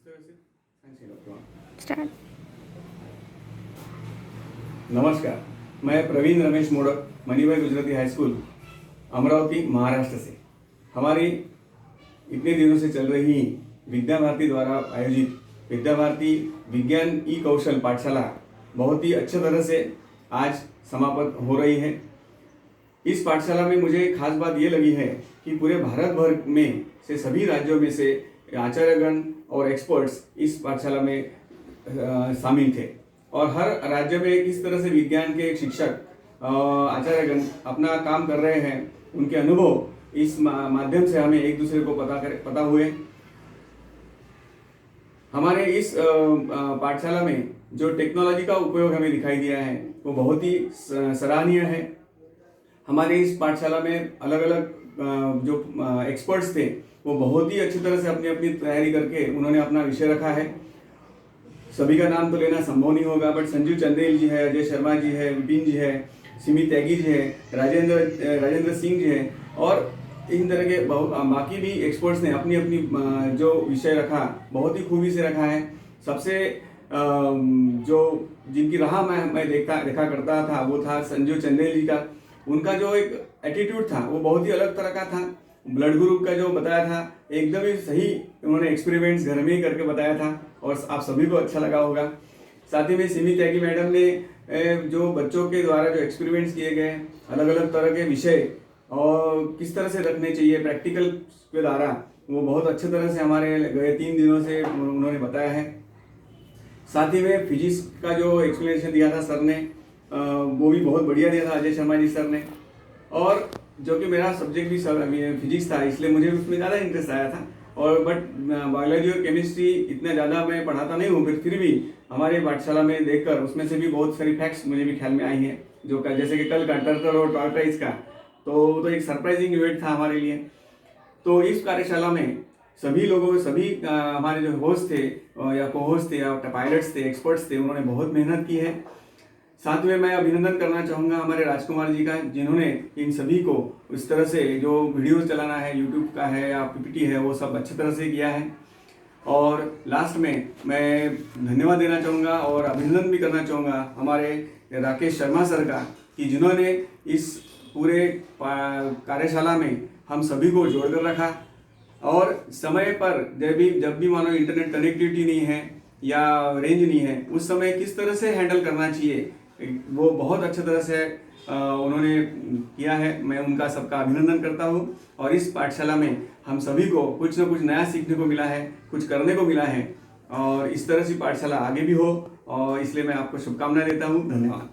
Start. नमस्कार, मैं Praveen Ramesh modak, मनीभाई Gujarati high school, Amravati, Maharashtra से। हमारी इतने दिनों से चल रही विद्या भारती द्वारा आयोजित विद्या भारती विज्ञान ई कौशल पाठशाला बहुत ही अच्छे तरह से आज समाप्त हो रही है। इस पाठशाला में मुझे खास बात ये लगी है कि पूरे भारत भर में से सभी राज्यों में से आचार्यगण और एक्सपर्ट्स इस पाठशाला में शामिल थे और हर राज्य में किस तरह से विज्ञान के शिक्षक आचार्यगण अपना काम कर रहे हैं, उनके अनुभव इस माध्यम से हमें एक दूसरे को पता हुए। हमारे इस पाठशाला में जो टेक्नोलॉजी का उपयोग हमें दिखाई दिया है वो बहुत ही सराहनीय है। हमारे इस पाठशाला में अलग अलग जो एक्सपर्ट्स थे वो बहुत ही अच्छी तरह से अपनी अपनी तैयारी करके उन्होंने अपना विषय रखा है। सभी का नाम तो लेना संभव नहीं होगा, बट संजीव चंदेल जी है, अजय शर्मा जी है, विपिन जी है, सिमी त्यागी जी है, राजेंद्र सिंह जी है और इन तरह के बाकी भी एक्सपर्ट्स ने अपनी अपनी जो विषय रखा बहुत ही खूबी से रखा है। सबसे जो जिनकी राह मैं देखा करता था वो था संजीव चंदेल जी का। उनका जो एक एटीट्यूड था वो बहुत ही अलग तरह का था। ब्लड ग्रुप का जो बताया था एकदम ही सही, उन्होंने एक्सपेरिमेंट्स घर में ही करके बताया था और आप सभी को अच्छा लगा होगा। साथ ही में सिमी त्यागी मैडम ने जो बच्चों के द्वारा जो एक्सपेरिमेंट्स किए गए अलग अलग तरह के विषय और किस तरह से रखने चाहिए प्रैक्टिकल के द्वारा, वो बहुत अच्छे तरह से हमारे गए 3 दिनों से उन्होंने बताया है। साथ ही में फिजिक्स का जो एक्सप्लेनेशन दिया था सर ने वो भी बहुत बढ़िया दिया था, अजय शर्मा जी सर ने। और जो कि मेरा सब्जेक्ट भी फिजिक्स था, इसलिए मुझे उसमें ज़्यादा इंटरेस्ट आया था। और बट बायोलॉजी और केमिस्ट्री इतना ज़्यादा मैं पढ़ाता नहीं हूँ, फिर भी हमारे पाठशाला में देखकर उसमें से भी बहुत सारी फैक्ट्स मुझे भी ख्याल में आई हैं। जो जैसे कि कल का टर्टल और टॉर्टाइज का तो एक सरप्राइजिंग इवेंट था हमारे लिए। तो इस कार्यशाला में सभी लोगों हमारे जो होस्ट थे या को होस्ट थे या पायलट्स थे, एक्सपर्ट्स थे, उन्होंने बहुत मेहनत की है। साथ में मैं अभिनंदन करना चाहूँगा हमारे राजकुमार जी का, जिन्होंने इन सभी को इस तरह से जो वीडियोस चलाना है, यूट्यूब का है या पीपीटी है, वो सब अच्छी तरह से किया है। और लास्ट में मैं धन्यवाद देना चाहूँगा और अभिनंदन भी करना चाहूँगा हमारे राकेश शर्मा सर का, कि जिन्होंने इस पूरे कार्यशाला में हम सभी को जोड़कर रखा और समय पर जब भी मानो इंटरनेट कनेक्टिविटी नहीं है या रेंज नहीं है, उस समय किस तरह से हैंडल करना चाहिए वो बहुत अच्छे तरह से उन्होंने किया है। मैं उनका सबका अभिनंदन करता हूँ। और इस पाठशाला में हम सभी को कुछ न कुछ नया सीखने को मिला है, कुछ करने को मिला है और इस तरह से पाठशाला आगे भी हो, और इसलिए मैं आपको शुभकामनाएं देता हूँ। धन्यवाद।